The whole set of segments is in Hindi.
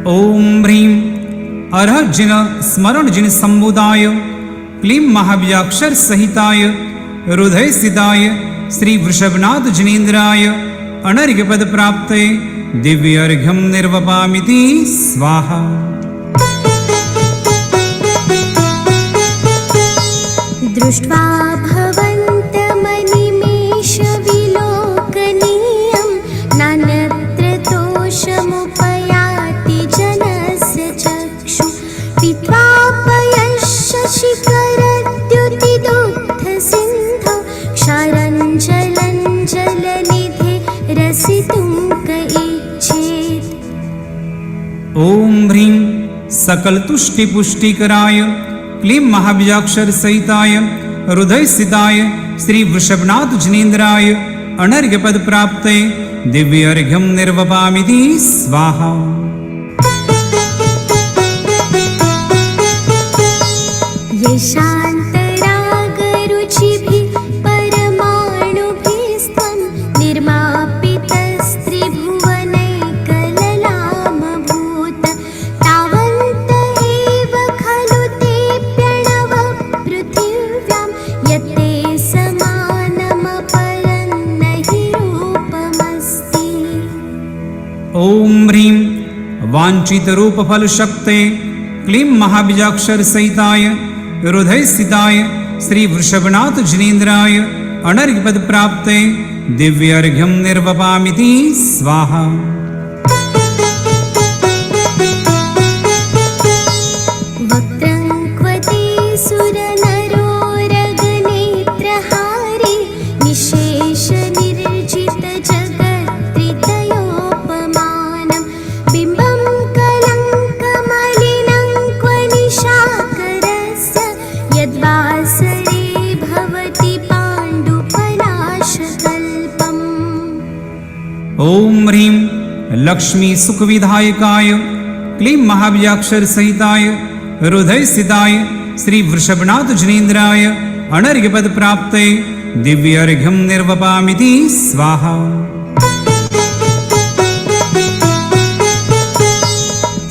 ओम ह्रीं अर्हजिन स्मरण जिन संबुदाय क्लीं महाव्याक्षर सहिताय हृदय स्थिताय श्री वृषभनाथ जिनेन्द्राय अनर्घ्यपद प्राप्ते दिव्यार्घ्यं निर्वपामिति स्वाहा। दृष्ट्वा भवन्तमनिमेषविलोकनीयं नान्यत्र तोषमुपयाति जनस्य चक्षु पीत्वापयशशिखरद्युतिदुग्धसिन्धौ क्षारञ्जलञ्जलनिधे रसितुं क इच्छेत्। ओम ह्रीं सकल तुष्टि पुष्टिकराय क्लीं महाव्याक्षर सहिताय हृदय स्थिताय श्री वृषभनाथ जिनेन्द्राय अनर्घ्यपद प्राप्ते दिव्यार्घ्यं निर्वपामिति स्वाहा। येषान्तरागरुचिभिः परमाणुभिस्त्वं निर्मापितस्त्रिभुवनैकललामभूत तावन्त एव खलु ते प्रणव पृथिव्यां यत्ते समानमपरं नहि रूपमस्ति। ओम ह्रीं वांछित रूप फल शक्ते क्लीं महाबीजाक्षर सहिताय हृदय स्थिताय श्री वृषभनाथ जिनेन्द्राय अनर्घ्यपद प्राप्ते दिव्यार्घ्यं निर्वपामिति स्वाहा। वक्त्रं क्वते सुरनरोरगनेत्रहारी निशेषनिर्जितजगत्त्रितयोपमानं बिम्बं कलङ्कमलिनं क्व निशाकरस्य यद्वासरे भवति पाण्डुपलाशकल्पम्। ओम ह्रीं लक्ष्मी सुख विधायकाय क्लीं महाव्याक्षर सहिताय हृदय स्थिताय श्री वृषभनाथ जिनेन्द्राय अनर्घ्यपद प्राप्ते दिव्यार्घ्यं निर्वपामिति स्वाहा।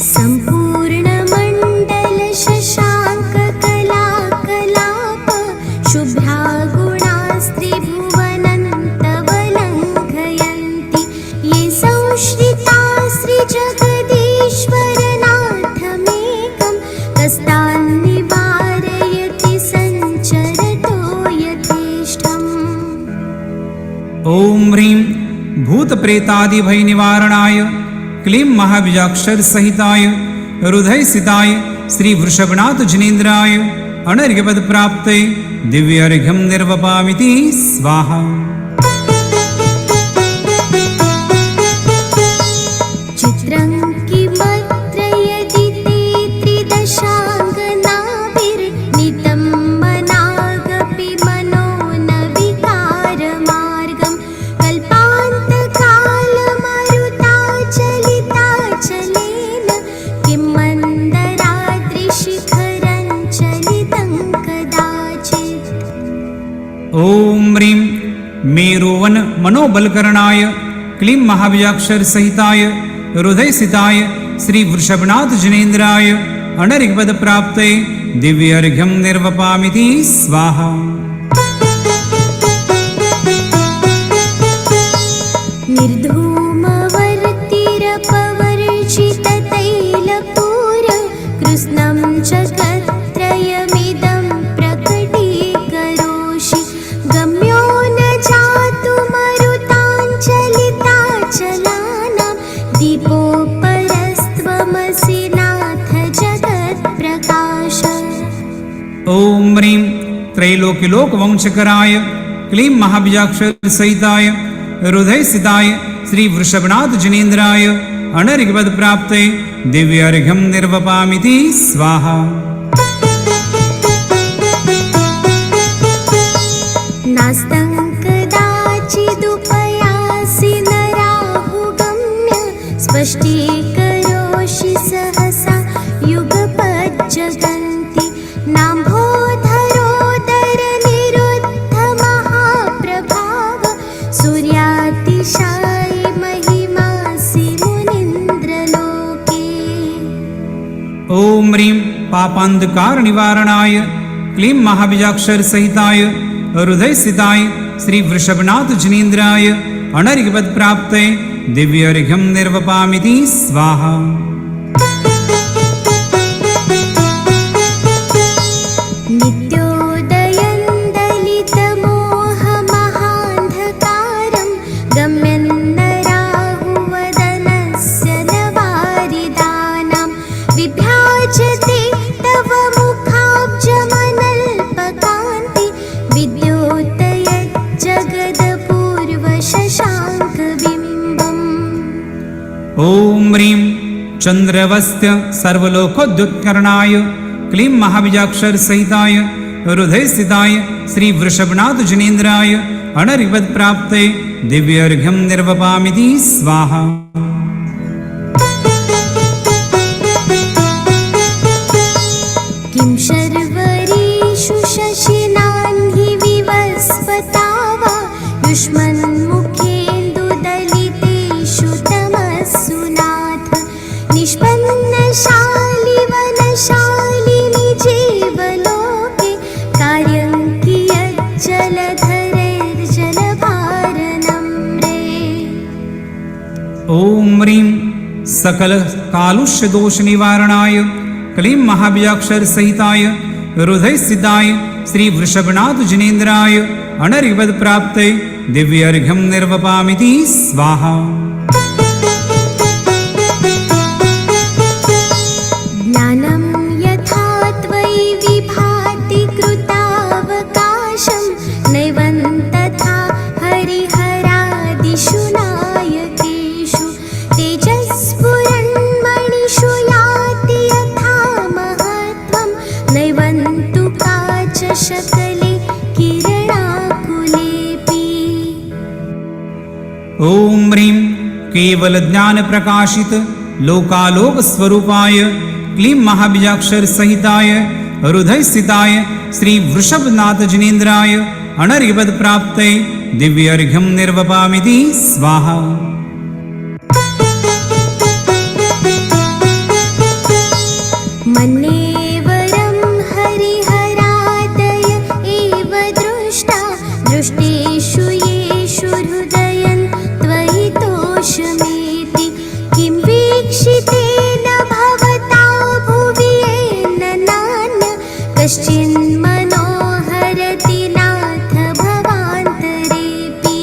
सम्पूर्णमण्डलशशाङ्ककलाकलाप शुभ्रागुणास्त्रिभुवनन्तवलङ्घयन्ति ये संश्रिता श्रीजगदीश्वरनाथमेकं कस्तान्निवारयति सञ्चरतो यथेष्टम्। ओम ह्रीं भूत प्रेतादि भय निवारणाय क्लीं महाबीजाक्षर सहिताय हृदय स्थिताय श्री वृषभनाथ जिनेन्द्राय अनर्घ्यपद प्राप्ते दिव्यार्घ्यं निर्वपामिति स्वाहा। चित्रं किमत्र यदि ते त्रिदशाङ्गनाभिर्नीतं मनागपि मनो न विकारमार्गं कल्पान्तकालमरुताचलिताचलेन किं मन्दराद्रिशिखरं चलितं कदाचित्। ओम ह्रीं मेरुवन मनोबलकरणाय क्लीं महाव्याक्षर सहिताय हृदय स्थिताय श्री वृषभनाथ जिनेन्द्राय अनर्घ्यपद प्राप्ते दिव्यार्घ्यं निर्वपामिति स्वाहा। निर्धूमवर्तिरपवर्जिततैलपूर कृत्स्नं जगत्त्रयमिदं प्रकटीकरोषि गम्यो न जातुमरुताञ्चलिताचलानां दीपोपरस्त्वमसि नाथ जगत्प्रकाश। ओम ह्रीं त्रैलोक्यलोक वंशकराय क्लीं महाबीजाक्षर सहिताय हृदय स्थिताय श्री वृषभनाथ जिनेन्द्राय अनर्घ्यपद प्राप्ते दिव्यार्घ्यं निर्वपामिति स्वाहा। नास्तं कदाचिदुपयासि नराहुगम्य स्पष्टीकरोषि सहसा युगपज्जगन्ति नाम्भोधरोदरनिरुद्धमहाप्रभाव सूर्यातिशायि महिमासि मुनीन्द्रलोके। पापांधकार निवारणाय क्लीं महाबीजाक्षर सहिताय हृदय स्थिताय श्री वृषभनाथ जिनेन्द्राय अनर्घ्यपद प्राप्ते दिव्यर्घ्यं निर्वपामिति स्वाहा। नित्योदयं दलितमोहमहान्धकारं गम्यन्नराहुवदनस्य नवारिदानां विभ्राजते तव मुखाब्जमनल्पकान्ति विद्योतयज्जगदपूर्वशशाङ्कबिम्बम्। ॐ ह्रीं चन्द्रवस्त्य सर्वलोकोद्युत्करणाय क्लीं महाबीजाक्षर सहिताय हृदय स्थिताय श्री वृषभनाथ जिनेन्द्राय अनर्घ्यपद प्राप्ते दिव्यर्घ्यं निर्वपामिति स्वाहा। किं शर्वरीषु शशिनान्हि विवस्वता वा युष्मन्मुखेन्दुदलितेषु तमस्सु नाथ निष्पन्नशालि वनशालिनि जीवलोके कार्यं कियज्जलधरैर्जलभारनं रे। ॐ ह्रीं सकल कालुष्य दोष निवारणाय क्लीं महाबीजाक्षर सहिताय हृदय स्थिताय श्री वृषभनाथ जिनेन्द्राय अनर्घ्यपद प्राप्ते दिव्यर्घ्यं निर्वपामिति स्वाहा। ज्ञानं यथा त्वयि विभाति कृतावकाशं नैवं तथा हरिहरादिषु नायकेषु तेजस्फुरन्मणिषु याति यथा महत्त्वं नैवं तु काचशकले किरणाकुलेऽपि। ॐ ह्रीं केवल ज्ञान प्रकाशित लोकालोक स्वरूपाय क्लीं महाबीजाक्षर सहिताय हृदय स्थिताय श्री वृषभनाथ जिनेन्द्राय अनर्घ्यपद प्राप्ते दिव्यर्घ्यं निर्वपामिति स्वाहा। मन्येवरं हरिहरादय एव दृष्टा दृष्टेषु येषु हृदयं त्वयि तोषमेति किं वीक्षितेन भवता भुवि येन नान्य कश्चिन्मनोहरति नाथ भवान्तरेऽपि।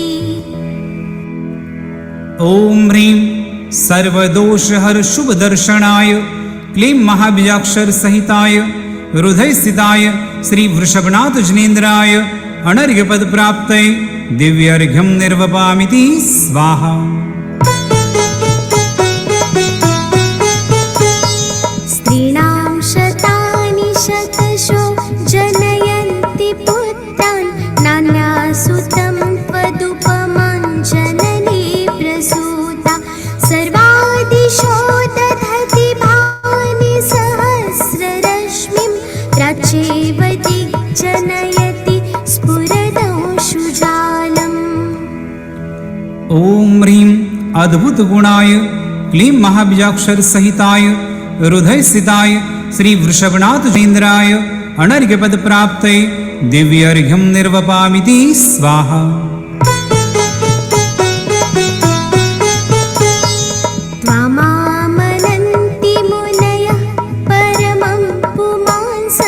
ॐ ह्रीं सर्वदोषहर शुभदर्शनाय क्लीं महाबीजाक्षर सहिताय हृदय स्थिताय श्री वृषभनाथ जिनेन्द्राय अनर्घ्यपद प्राप्ते दिव्यर्घ्यं निर्वपामिति स्वाहा। स्त्रीणां शतानि शतशो जनयन्ति पुत्रान् नान्यासु तं त्वदुपमां जननी प्रसूता सर्वादिशो दधति भानि सहस्ररश्मिं प्राच्येव दिग्जनयति स्फुरदंशुजालम्। ॐ ह्रीं अद्भुत गुणाय क्लीं महाबीजाक्षर सहिताय हृदय स्थिताय श्री वृषभनाथ जिनेन्द्राय अनर्घ्यपद प्राप्ते दिव्यर्घ्यं निर्वपामिति स्वाहा। त्वामामनन्ति मुनयः परमं पुमांस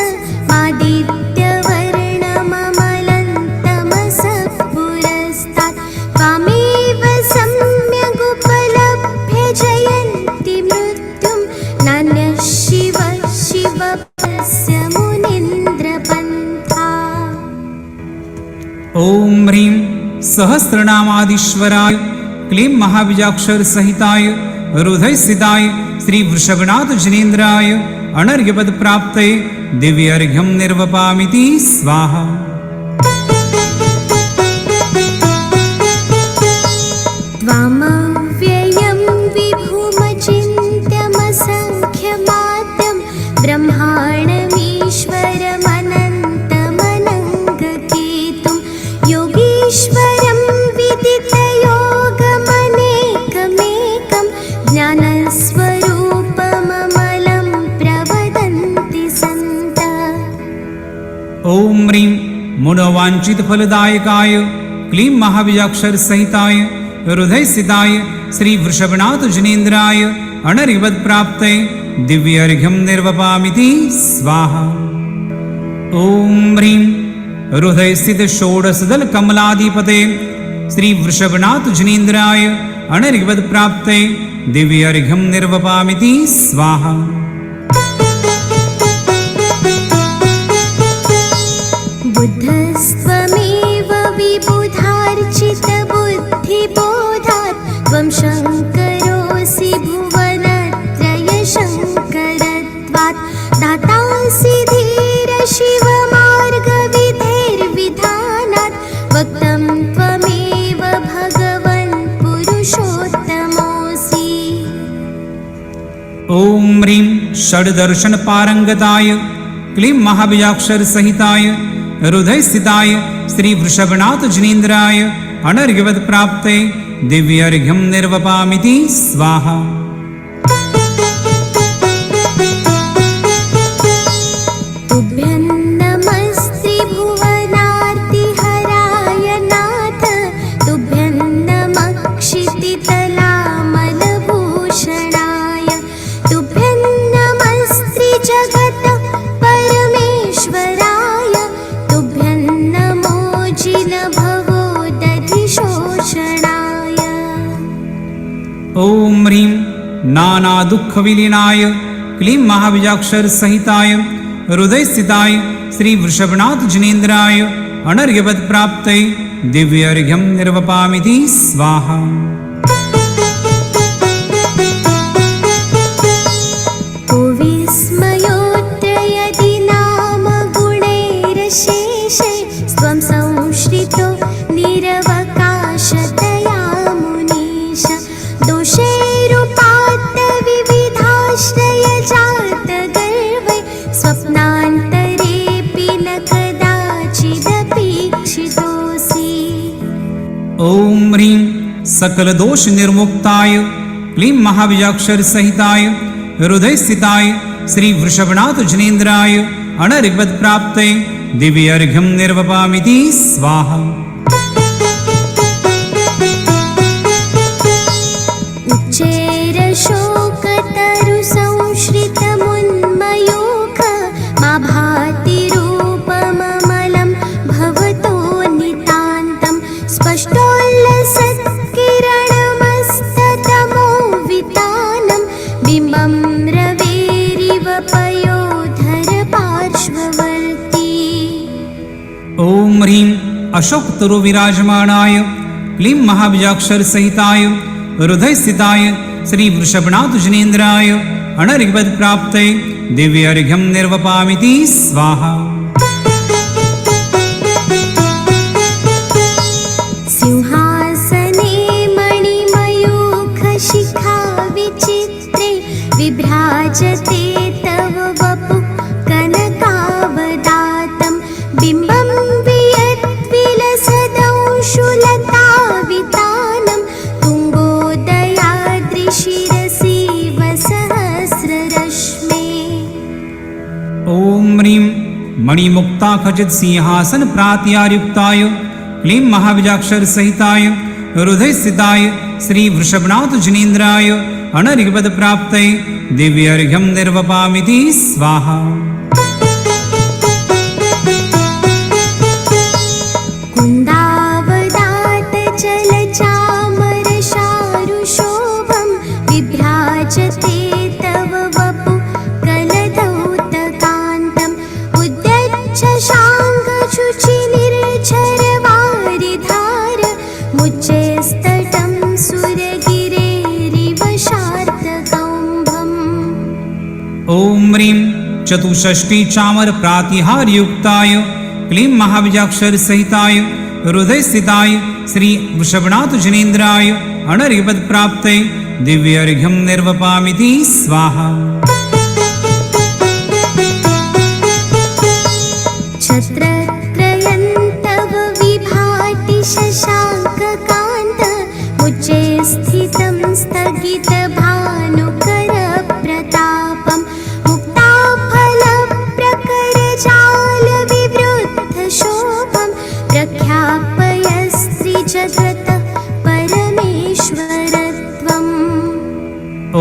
आदित्यवर्णममलं तमसः पुरस्तात् त्वामेव सम्यगुपलभ्य जयन्ति मृत्युं नान्यः शिव शिवपस्य मुनीन्द्रपन्था। ॐ ह्रीं सहस्रनामाधीश्वराय क्लीं महाबीजाक्षर सहिताय हृदय स्थिताय श्री वृषभनाथ जिनेन्द्राय अनर्घ्यपद प्राप्ते दिव्यर्घ्यं निर्वपामिति स्वाहा। त्वामव्ययं विभुमचिन्त्यमसङ्ख्यमात्रं ब्रह्माण्डमीश्वरमनन्तमनङ्गकेतुं योगीश्वरं विदितयोगमनेकमेकं ज्ञानस्वरूपममलं प्रवदन्ति ॐ ह्रीं मनोवाञ्छितफलदायकाय क्लीं महाबीजाक्षरसहिताय हृदयस्थिताय श्री वृषभनाथ जनेन्द्राय अनर्घ्यवत्प्राप्तये दिव्यार्घ्यं निर्वपामिति स्वाहा। ॐ ह्रीं हृदयस्थित षोडशदल कमलाधिपते श्री वृषभनाथ जनेन्द्राय अनर्घ्यवत्प्राप्तये दिव्यार्घ्यं निर्वपामिति स्वाहा। बुद्धस्त्वमेव विबुधार्चितबुद्धिबोधात् त्वं शङ्करोऽसि भुवनत्रयशङ्करत्वात् दातासि धीरशिवमार्गविधेर्विधानात् वक्तं त्वमेव भगवन् पुरुषोत्तमोऽसि। ॐ ह्रीं षड्दर्शनपारङ्गताय क्लीं महाबीजाक्षरसहिताय हृदयस्थिताय श्री वृषभनाथ जनेन्द्राय अनर्घ्यवत्प्राप्तये दिव्यार्घ्यं निर्वपामिति स्वाहा। तुभ्यं नमस्ते भुवनार्तिहराय नाथ तुभ्यं नमः क्षितितलामलभूषणाय तुभ्यं नमस्ते जगत् परमेश्वराय तुभ्यं नमो जिनभवोदधिशोषणाय। ॐ ह्रीं नानादुःखविलीनाय क्लीं महाबीजाक्षरसहिताय हृदयस्थिताय श्री वृषभनाथ जनेन्द्राय अनर्घ्यवत्प्राप्तये दिव्यार्घ्यं निर्वपामिति स्वाहा। विस्मयोत्रयदि नाम गुणैरशेषे स्वं संश्रितो निरवकाशतया मुनीश दोषैरुपात्त विविधाश्रय जातगर्वै स्वप्नान्तरेऽपि न कदाचिदपीक्षितोऽसि। ॐ ह्रीं सकलदोषनिर्मुक्ताय क्लीं महाबीजाक्षरसहिताय हृदयस्थिताय श्री वृषभनाथ जनेन्द्राय अनर्घ्यवत्प्राप्तये दिव्यार्घ्यं निर्वपामिति स्वाहा। उच्चैरशोकतरुसंश्रितमुन्मयूख मा भाति रूपममलं भवतो नितान्तं स्पष्टोल्लसत्किरणमस्ततमो वितानं बिम्बं रवेरिव पयोधर पार्श्ववर्ती। ॐ ह्रीं अशोकतरुविराजमानाय क्लीं महाबीजाक्षरसहिताय हृदयस्थिताय श्री वृषभनाथ जनेन्द्राय अनर्घ्यवत्प्राप्तये दिव्यार्घ्यं निर्वपामिति स्वाहा। सिंहासने मणिमयूखशिखा विचित्रे विभ्राजते तव वपु कनकावदातं बिम्बं वियद्विलसदंशुलतावितानं तुङ्गोदयाद्रिशिरसि वसहस्ररश्मे। ॐ ह्रीं मणिमुक्ताखचितसिंहासन प्रात्यायुक्ताय क्लीं महाबीजाक्षरसहिताय हृदयस्थिताय श्री वृषभनाथ जनेन्द्राय अनर्घ्यवत्प्राप्तये दिव्यार्घ्यं निर्वपामिति स्वाहा। कुन्दावदातचलचामरशारुशोभं विभ्राजते तव वपु कलधौतकान्तम् उद्यच्छशाङ्गशुचिनिर्झरवारिधार मुच्चैस्तटं सुरगिरेरिव शार्दकौम्भम्। ॐ ह्रीं चतुष्षष्टि चामर प्रातिहारयुक्ताय क्लीं महाबीजाक्षरसहिताय हृदयस्थिताय श्री वृषभनाथ जनेन्द्राय अनर्घ्यवत्प्राप्तये दिव्यार्घ्यं निर्वपामिति स्वाहा। छत्रत्रयं तव विभाति शशाङ्ककान्त उच्चे स्थितं स्थगितभानुकरप्रतापं मुक्ताफलप्रकरजालविवृतं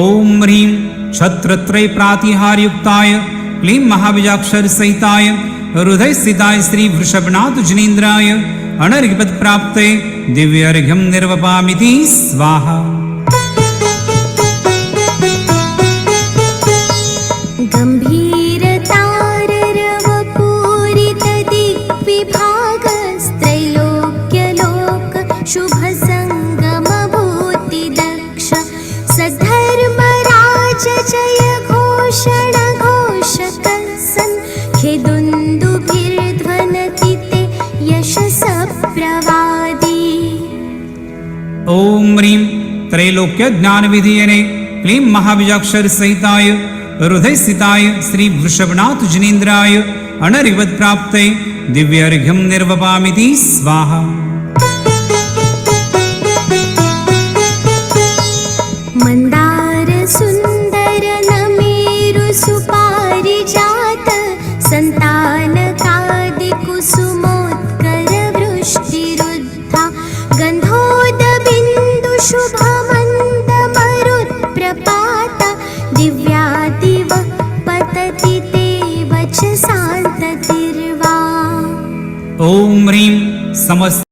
ॐ ह्रीं छत्रत्रय प्रातिहारयुक्ताय क्लीं महाबीजाक्षरसहिताय हृदयस्थिताय श्री वृषभनाथ जनेन्द्राय अनर्घ्यपदप्राप्ते दिव्यार्घ्यं निर्वपामिति स्वाहा। गम्भीरताररवपूरितदिग्विभागस्त्रैलोक्यलोक शुभसङ्गमभूतिदक्ष सद्धर्मराज जय घोषण घोषकसन् खेदुन्दुभिर्ध्वनति ते यशसप्रवादी। ॐ ह्रीं त्रैलोक्यज्ञानविधीयने क्लीं महाबीजाक्षरसहिताय हृदयस्थिताय श्री वृषभनाथ जनेन्द्राय अनर्घ्यपदप्राप्ते दिव्यार्घ्यं निर्वपामिति स्वाहा। मन्दार सुन्दर नमेरु सुपारिजात सन्तानकादिकुसुमोत्कर वृष्टिरुद्धा गन्धोदबिन्दु शुभमन्दमरुत्प्रपात दिव्यादिव पतति ते वचसान्ततिर्वा। ॐ ह्रीं समस्त